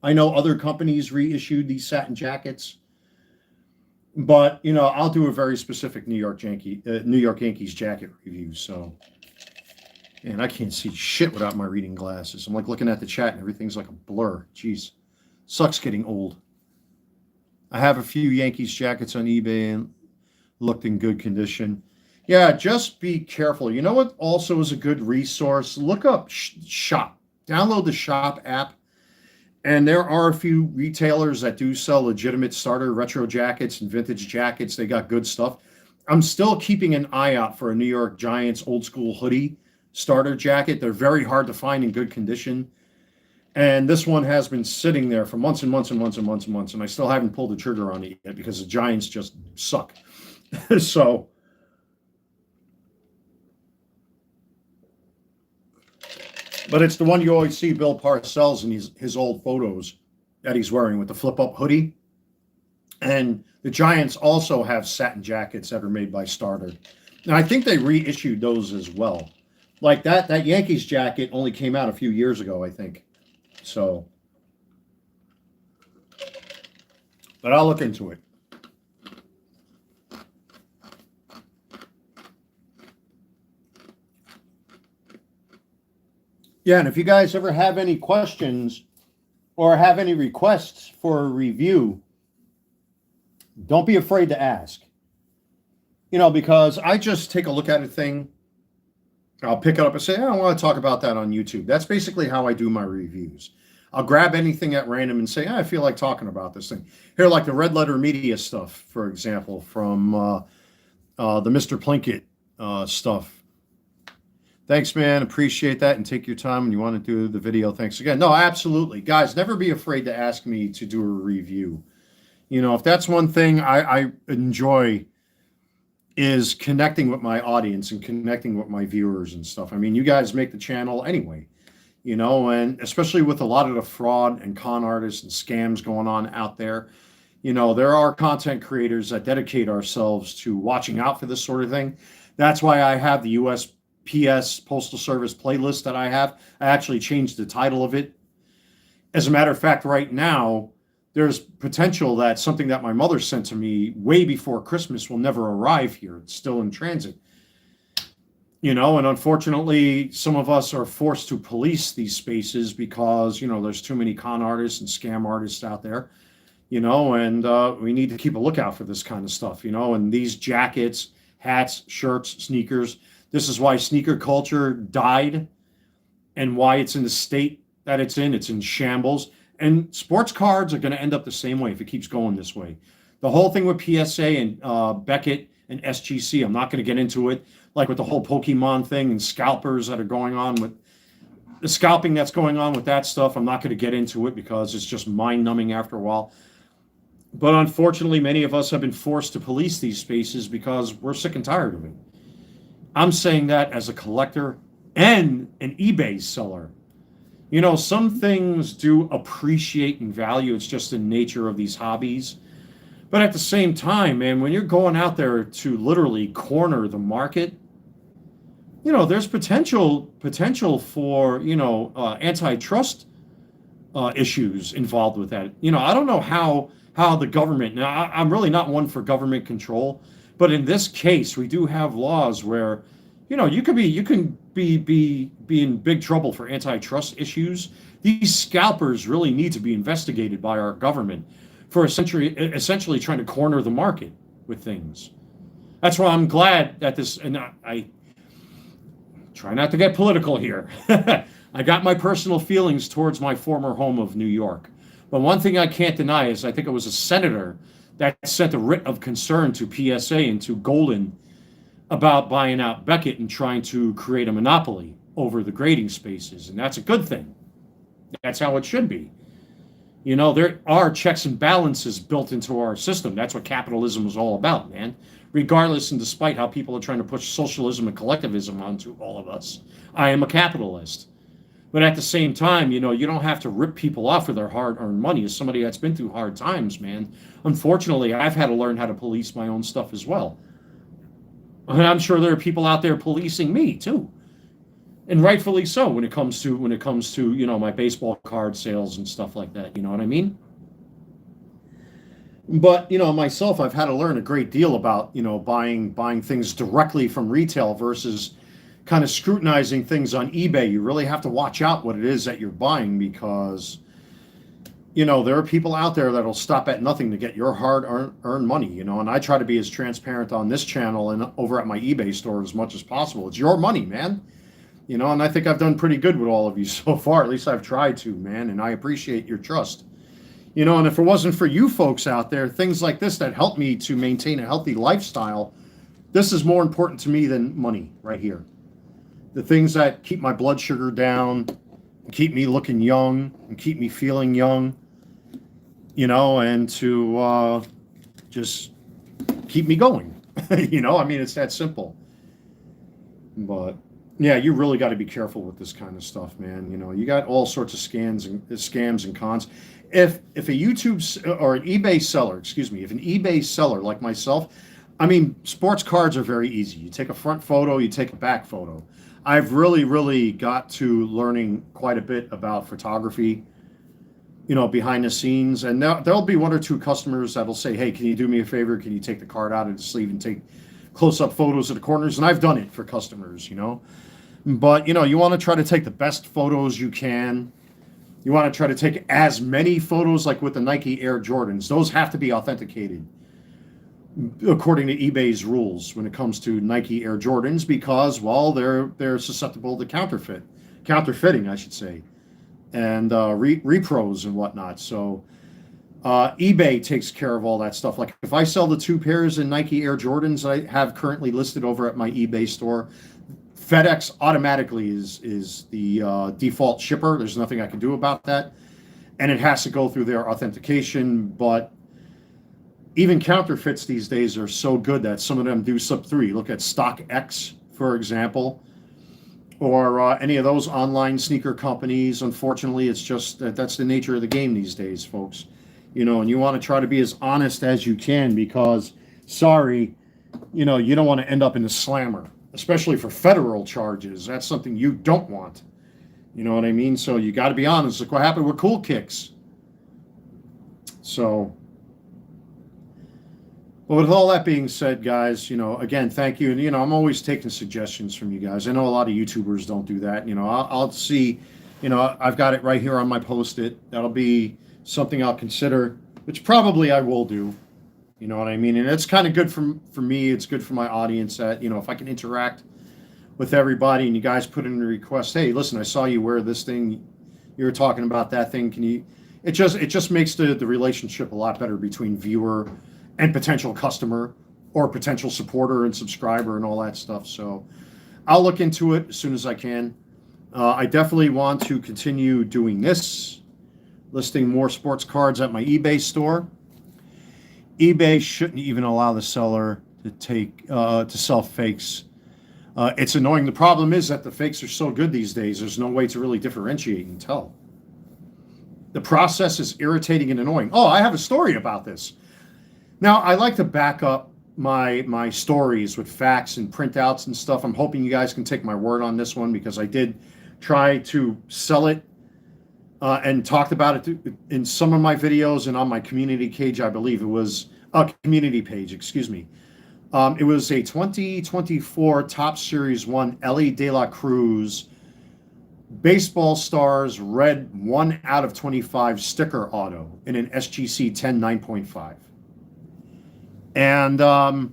I know other companies reissued these satin jackets, but you know, I'll do a very specific New York Yankees jacket review. So, and I can't see shit without my reading glasses. I'm like looking at the chat and everything's like a blur. Jeez, sucks getting old. I have a few Yankees jackets on eBay and looked in good condition. Yeah, just be careful. You know what also is a good resource? Look up Shop. Download the Shop app. And there are a few retailers that do sell legitimate starter retro jackets and vintage jackets. They got good stuff. I'm still keeping an eye out for a New York Giants old school hoodie starter jacket. They're very hard to find in good condition. And this one has been sitting there for months and months and months and months and months. And I still haven't pulled the trigger on it yet because the Giants just suck. So, but it's the one you always see Bill Parcells in his old photos that he's wearing with the flip up hoodie. And the Giants also have satin jackets that are made by Starter. And I think they reissued those as well. Like that Yankees jacket only came out a few years ago, I think. So, but I'll look into it. Yeah, and if you guys ever have any questions or have any requests for a review, don't be afraid to ask. You know, because I just take a look at a thing, I'll pick it up and say, I want to talk about that on YouTube. That's basically how I do my reviews. I'll grab anything at random and say, I feel like talking about this thing. Here, like the Red Letter Media stuff, for example, from the Mr. Plinkett stuff. Thanks, man. Appreciate that. And take your time when you want to do the video. Thanks again. No, absolutely. Guys, never be afraid to ask me to do a review. You know, if that's one thing I enjoy is connecting with my audience and connecting with my viewers and stuff. I mean, you guys make the channel anyway, you know, and especially with a lot of the fraud and con artists and scams going on out there, you know, there are content creators that dedicate ourselves to watching out for this sort of thing. That's why I have the USPS Postal Service playlist that I have. I actually changed the title of it. As a matter of fact, right now, there's potential that something that my mother sent to me way before Christmas will never arrive here. It's still in transit. You know, and unfortunately, some of us are forced to police these spaces because, you know, there's too many con artists and scam artists out there, you know, and we need to keep a lookout for this kind of stuff, you know, and these jackets, hats, shirts, sneakers. This is why sneaker culture died and why it's in the state that it's in. It's in shambles. And sports cards are going to end up the same way if it keeps going this way. The whole thing with PSA and Beckett and SGC, I'm not going to get into it, like with the whole Pokemon thing and scalpers that are going on with the scalping that's going on with that stuff. I'm not going to get into it because it's just mind-numbing after a while. But unfortunately, many of us have been forced to police these spaces because we're sick and tired of it. I'm saying that as a collector and an eBay seller. You know, some things do appreciate in value. It's just the nature of these hobbies. But at the same time, man, when you're going out there to literally corner the market, you know, there's potential for, you know, antitrust issues involved with that. You know, I don't know how the government, now I'm really not one for government control, but in this case, we do have laws where, you know, you can be in big trouble for antitrust issues. These scalpers really need to be investigated by our government for essentially trying to corner the market with things. That's why I'm glad that this, and I try not to get political here. I got my personal feelings towards my former home of New York. But one thing I can't deny is I think it was a senator that sent a writ of concern to PSA and to Golden about buying out Beckett and trying to create a monopoly over the grading spaces. And that's a good thing. That's how it should be. You know, there are checks and balances built into our system. That's what capitalism is all about, man. Regardless and despite how people are trying to push socialism and collectivism onto all of us, I am a capitalist. But at the same time, you know, you don't have to rip people off for their hard-earned money. As somebody that's been through hard times, man, unfortunately, I've had to learn how to police my own stuff as well. And I'm sure there are people out there policing me too, and rightfully so when it comes to you know, my baseball card sales and stuff like that. You know what I mean? But you know, myself, I've had to learn a great deal about, you know, buying things directly from retail versus kind of scrutinizing things on eBay. You really have to watch out what it is that you're buying because, you know, there are people out there that'll stop at nothing to get your hard-earned money, you know, and I try to be as transparent on this channel and over at my eBay store as much as possible. It's your money, man. You know, and I think I've done pretty good with all of you so far. At least I've tried to, man, and I appreciate your trust. You know, and if it wasn't for you folks out there, things like this that help me to maintain a healthy lifestyle This is more important to me than money right here. The things that keep my blood sugar down, keep me looking young, and keep me feeling young, and to just keep me going. I mean, it's that simple. But yeah, you really got to be careful with this kind of stuff, man. You got all sorts of scams and cons. If a YouTube or an eBay seller, if an eBay seller like myself, I mean, sports cards are very easy. You take a front photo, you take a back photo. I've really got to learning quite a bit about photography, behind the scenes. And there'll be one or two customers that'll say, hey, can you do me a favor? Can you take the card out of the sleeve and take close-up photos of the corners? And I've done it for customers, But, you want to try to take the best photos you can. You want to try to take as many photos like with the Nike Air Jordans. Those have to be authenticated according to eBay's rules when it comes to Nike Air Jordans because, well, they're susceptible to counterfeiting, I should say, and repros and whatnot. So eBay takes care of all that stuff. Like if I sell the 2 pairs in Nike Air Jordans I have currently listed over at my eBay store, FedEx automatically is the default shipper. There's nothing I can do about that. And it has to go through their authentication. But even counterfeits these days are so good that some of them do slip through. You look at StockX, for example, or any of those online sneaker companies. Unfortunately, it's just that's the nature of the game these days, folks. And you want to try to be as honest as you can because, sorry, you don't want to end up in the slammer, especially for federal charges. That's something you don't want. You know what I mean? So you got to be honest. Look what happened with Cool Kicks. So, well, with all that being said, guys, again, thank you. And, I'm always taking suggestions from you guys. I know a lot of YouTubers don't do that. I'll see, I've got it right here on my Post-it. That'll be something I'll consider, which probably I will do. You know what I mean? And it's kind of good for me. It's good for my audience that, if I can interact with everybody and you guys put in a request, hey, listen, I saw you wear this thing. You were talking about that thing. Can you, it just makes the relationship a lot better between viewer and potential customer or potential supporter and subscriber and all that stuff. So I'll look into it as soon as I can. I definitely want to continue doing this, listing more sports cards at my eBay store. eBay shouldn't even allow the seller to sell fakes. It's annoying. The problem is that the fakes are so good these days, there's no way to really differentiate and tell. The process is irritating and annoying. Oh, I have a story about this. Now, I like to back up my stories with facts and printouts and stuff. I'm hoping you guys can take my word on this one because I did try to sell it and talked about it in some of my videos and on my community page. I believe it was a community page, excuse me. It was a 2024 Top Series 1 Ellie De La Cruz Baseball Stars Red 1 out of 25 sticker auto in an SGC 10 9.5. And I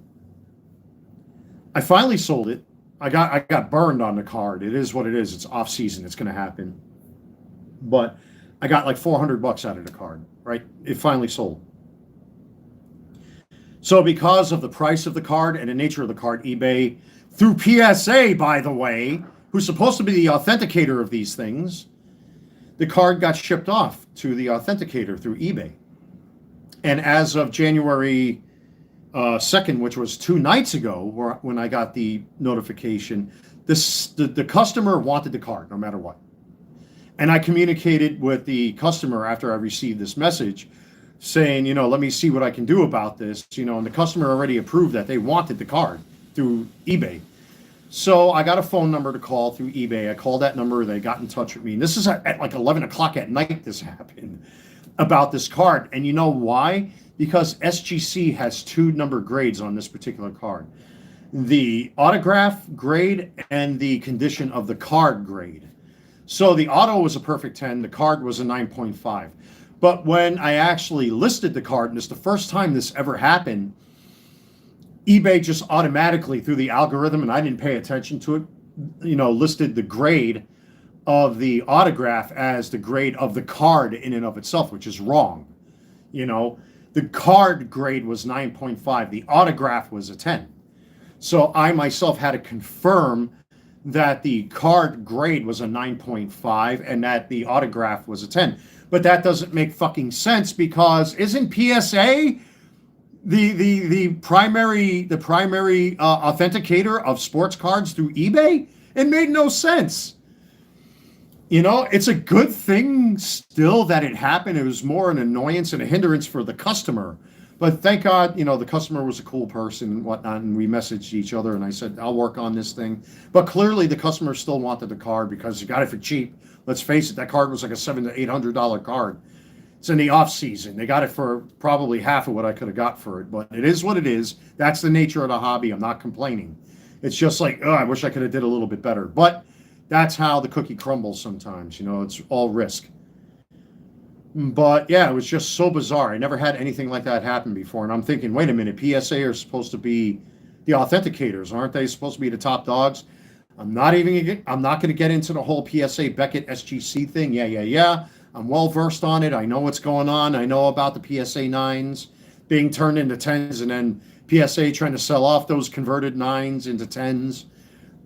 finally sold it. I got burned on the card. It is what it is. It's off season. It's going to happen. But I got like $400 out of the card, right? It finally sold. So because of the price of the card and the nature of the card, eBay, through PSA, by the way, who's supposed to be the authenticator of these things, the card got shipped off to the authenticator through eBay. And as of January 2nd, which was 2 nights ago, when I got the notification, the customer wanted the card no matter what. And I communicated with the customer after I received this message saying, let me see what I can do about this, and the customer already approved that they wanted the card through eBay. So I got a phone number to call through eBay. I called that number. They got in touch with me. And this is at like 11 o'clock at night this happened about this card. And you know why? Because SGC has 2 number grades on this particular card. The autograph grade and the condition of the card grade. So the auto was a perfect 10. The card was a 9.5. But when I actually listed the card, and it's the first time this ever happened, eBay just automatically, through the algorithm, and I didn't pay attention to it, listed the grade of the autograph as the grade of the card in and of itself, which is wrong. The card grade was 9.5. The autograph was a 10. So I myself had to confirm that the card grade was a 9.5 and that the autograph was a 10. But that doesn't make fucking sense, because isn't PSA the primary authenticator of sports cards through eBay? It made no sense. You know, it's a good thing still that it happened. It was more an annoyance and a hindrance for the customer. But thank God, you know, the customer was a cool person and whatnot, and we messaged each other, and I said, I'll work on this thing. But clearly the customer still wanted the card because he got it for cheap. Let's face it, that card was like a $700 to $800 card. It's in the off season. They got it for probably half of what I could have got for it, but it is what it is. That's the nature of the hobby. I'm not complaining. It's just like, oh, I wish I could have did a little bit better. But that's how the cookie crumbles sometimes. You know, it's all risk. But yeah, it was just so bizarre. I never had anything like that happen before. And I'm thinking, wait a minute, PSA are supposed to be the authenticators. Aren't they supposed to be the top dogs? I'm not going to get into the whole PSA Beckett SGC thing. Yeah. I'm well versed on it. I know what's going on. I know about the PSA 9s being turned into 10s, and then PSA trying to sell off those converted 9s into 10s.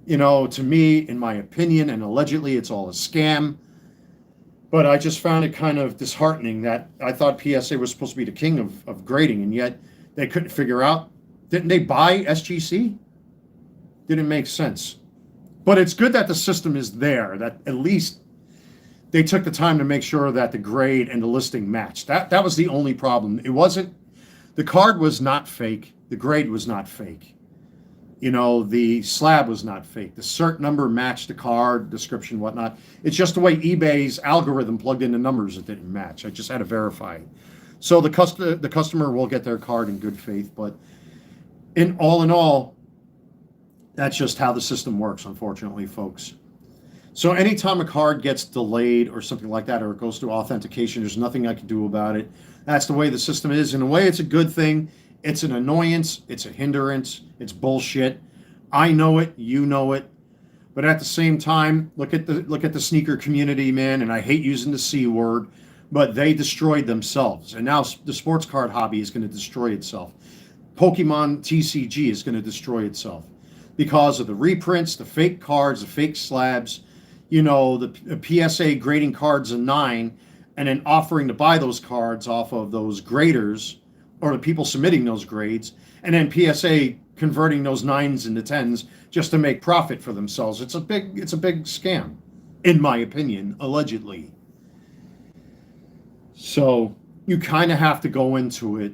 You know, to me, in my opinion, and allegedly it's all a scam. But I just found it kind of disheartening that I thought PSA was supposed to be the king of grading, and yet they couldn't figure out. Didn't they buy SGC? Didn't make sense. But it's good that the system is there, that at least they took the time to make sure that the grade and the listing matched. That was the only problem. It wasn't, the card was not fake. The grade was not fake. You know, the slab was not fake. The cert number matched the card, description, whatnot. It's just the way eBay's algorithm plugged in the numbers that didn't match. I just had to verify it. So the customer will get their card in good faith. But in all, that's just how the system works, unfortunately, folks. So anytime a card gets delayed or something like that, or it goes through authentication, there's nothing I can do about it. That's the way the system is. In a way, it's a good thing. It's an annoyance. It's a hindrance. It's bullshit. I know it. You know it. But at the same time, look at the sneaker community, man. And I hate using the C word, but they destroyed themselves. And now the sports card hobby is going to destroy itself. Pokemon TCG is going to destroy itself because of the reprints, the fake cards, the fake slabs. You know, the PSA grading cards a 9 and then offering to buy those cards off of those graders or the people submitting those grades, and then PSA converting those 9s into 10s just to make profit for themselves. It's a big scam, in my opinion, allegedly. So you kind of have to go into it,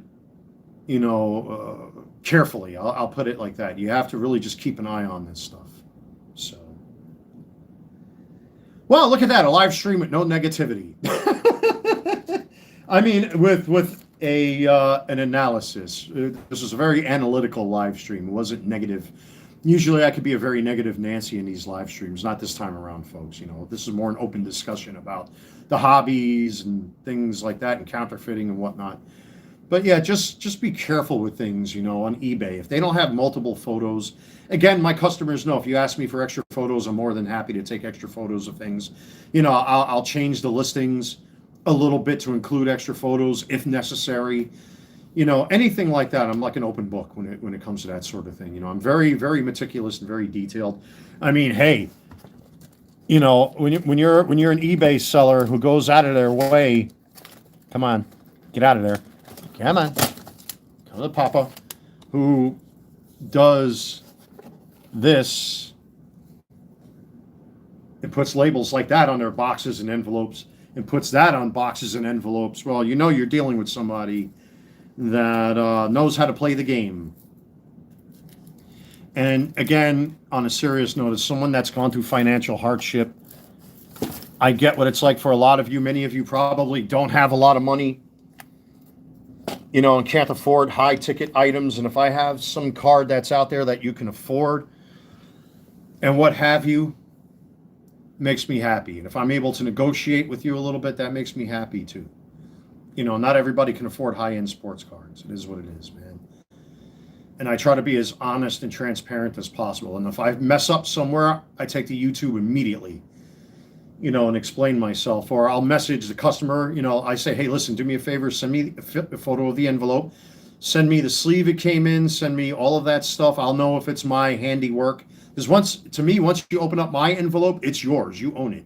you know, carefully. I'll put it like that. You have to really just keep an eye on this stuff. So. Well, look at that, a live stream with no negativity. I mean, with an analysis. This was a very analytical live stream. It wasn't negative. Usually I could be a very negative Nancy in these live streams. Not this time around, folks. You know, this is more an open discussion about the hobbies and things like that and counterfeiting and whatnot. But yeah, just be careful with things, you know, on eBay. If they don't have multiple photos, again, my customers know if you ask me for extra photos, I'm more than happy to take extra photos of things. You know, I'll change the listings a little bit to include extra photos if necessary. You know, anything like that. I'm like an open book when it comes to that sort of thing. You know, I'm very, very meticulous and very detailed. I mean, hey, you know, when you're an eBay seller who goes out of their way, come on, get out of there. Come on, come to Papa, who does this and puts labels like that on their boxes and envelopes and puts that on boxes and envelopes. Well, you know you're dealing with somebody that knows how to play the game. And again, on a serious note, as someone that's gone through financial hardship, I get what it's like for a lot of you. Many of you probably don't have a lot of money, you know, and can't afford high ticket items. And if I have some card that's out there that you can afford and what have you, makes me happy. And if I'm able to negotiate with you a little bit, that makes me happy too. You know, not everybody can afford high-end sports cards. It is what it is, man. And I try to be as honest and transparent as possible. And if I mess up somewhere, I take to YouTube immediately, you know, and explain myself. Or I'll message the customer, you know, I say, hey, listen, do me a favor, send me a photo of the envelope Send me the sleeve it came in, send me all of that stuff. I'll know if it's my handiwork. Because once you open up my envelope, it's yours. You own it.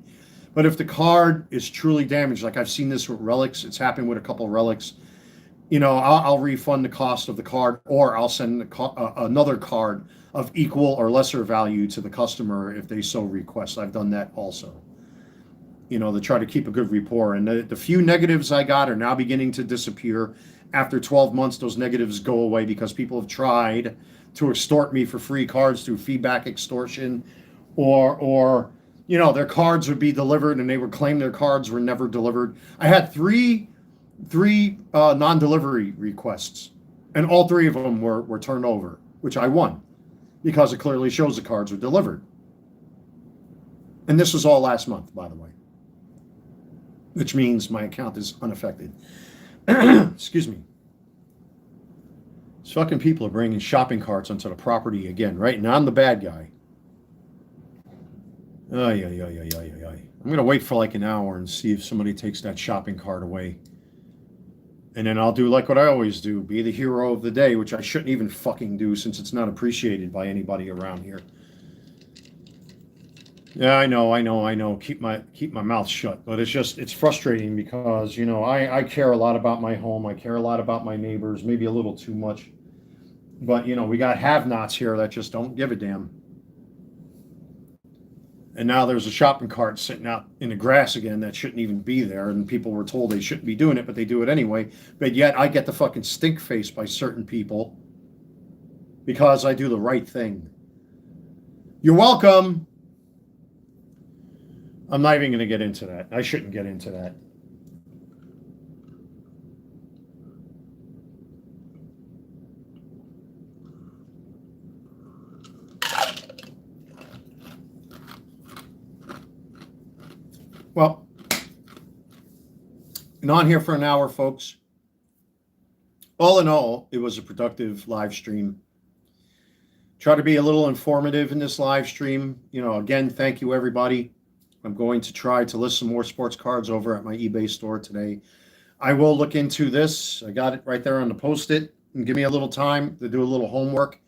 But if the card is truly damaged, like I've seen this with relics, it's happened with a couple of relics, I'll refund the cost of the card, or I'll send another card of equal or lesser value to the customer if they so request. I've done that also. To try to keep a good rapport. And the few negatives I got are now beginning to disappear. After 12 months, those negatives go away because people have tried to extort me for free cards through feedback extortion, or their cards would be delivered and they would claim their cards were never delivered. I had three non-delivery requests, and all three of them were turned over, which I won because it clearly shows the cards were delivered. And this was all last month, by the way, which means my account is unaffected. Excuse me. These fucking people are bringing shopping carts onto the property again, right? And I'm the bad guy. Ay. I'm going to wait for like an hour and see if somebody takes that shopping cart away. And then I'll do like what I always do, be the hero of the day, which I shouldn't even fucking do since it's not appreciated by anybody around here. Yeah, I know. Keep my mouth shut. But it's frustrating because, I care a lot about my home. I care a lot about my neighbors, maybe a little too much. But, we got have-nots here that just don't give a damn. And now there's a shopping cart sitting out in the grass again that shouldn't even be there. And people were told they shouldn't be doing it, but they do it anyway. But yet I get the fucking stink face by certain people because I do the right thing. You're welcome. I'm not even going to get into that. I shouldn't get into that. Well, been on here for an hour, folks. All in all, it was a productive live stream. Try to be a little informative in this live stream. Again, thank you, everybody. I'm going to try to list some more sports cards over at my eBay store today. I will look into this. I got it right there on the Post-it. And give me a little time to do a little homework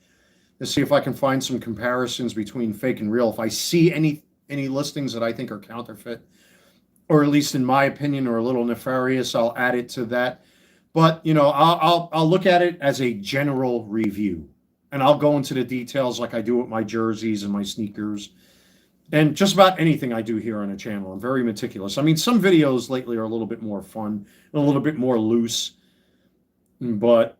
to see if I can find some comparisons between fake and real. If I see any listings that I think are counterfeit, or at least in my opinion, are a little nefarious, I'll add it to that. But, I'll look at it as a general review. And I'll go into the details like I do with my jerseys and my sneakers. And just about anything I do here on the channel. I'm very meticulous. I mean, some videos lately are a little bit more fun and a little bit more loose. But,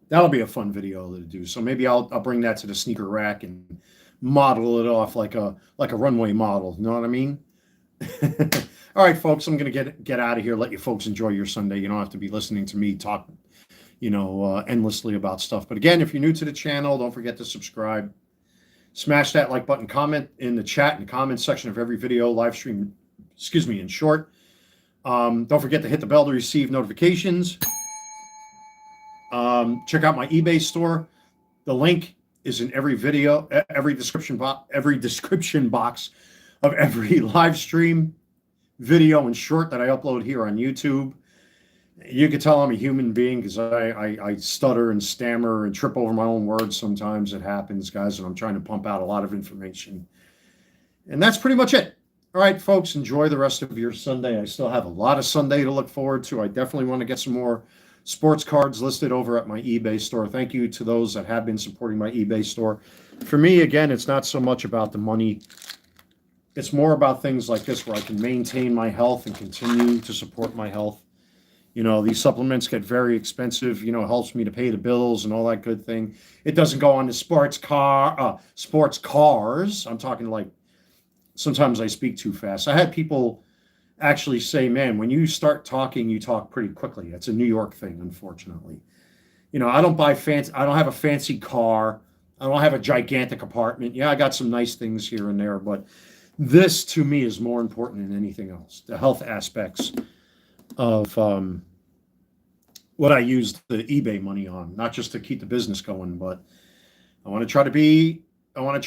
that'll be a fun video to do. So maybe I'll bring that to the sneaker rack and model it off like a runway model. You know what I mean? All right, folks, I'm going to get out of here. Let you folks enjoy your Sunday. You don't have to be listening to me talk, endlessly about stuff. But again, if you're new to the channel, don't forget to subscribe. Smash that like button, comment in the chat, in the comment section of every video, live stream, in short. Don't forget to hit the bell to receive notifications. Check out my eBay store. The link is in every video, every description box of every live stream, video, and short that I upload here on YouTube. You can tell I'm a human being because I stutter and stammer and trip over my own words. Sometimes it happens, guys, and I'm trying to pump out a lot of information. And that's pretty much it. All right, folks, enjoy the rest of your Sunday. I still have a lot of Sunday to look forward to. I definitely want to get some more sports cards listed over at my eBay store. Thank you to those that have been supporting my eBay store. For me, again, it's not so much about the money. It's more about things like this where I can maintain my health and continue to support my health. These supplements get very expensive, it helps me to pay the bills and all that good thing. It doesn't go on to sports cars. I'm talking like, sometimes I speak too fast. I had people actually say, man, when you start talking, you talk pretty quickly. That's a New York thing, unfortunately. I don't have a fancy car. I don't have a gigantic apartment. Yeah, I got some nice things here and there, but this to me is more important than anything else. The health aspects of what I use the eBay money on, not just to keep the business going, but I want to try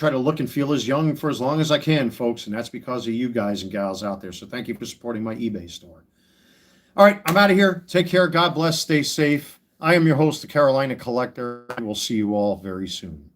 to look and feel as young for as long as I can, folks, and that's because of you guys and gals out there. So thank you for supporting my eBay store. All right, I'm out of here. Take care. God bless. Stay safe. I am your host, the Carolina Collector, and we'll see you all very soon.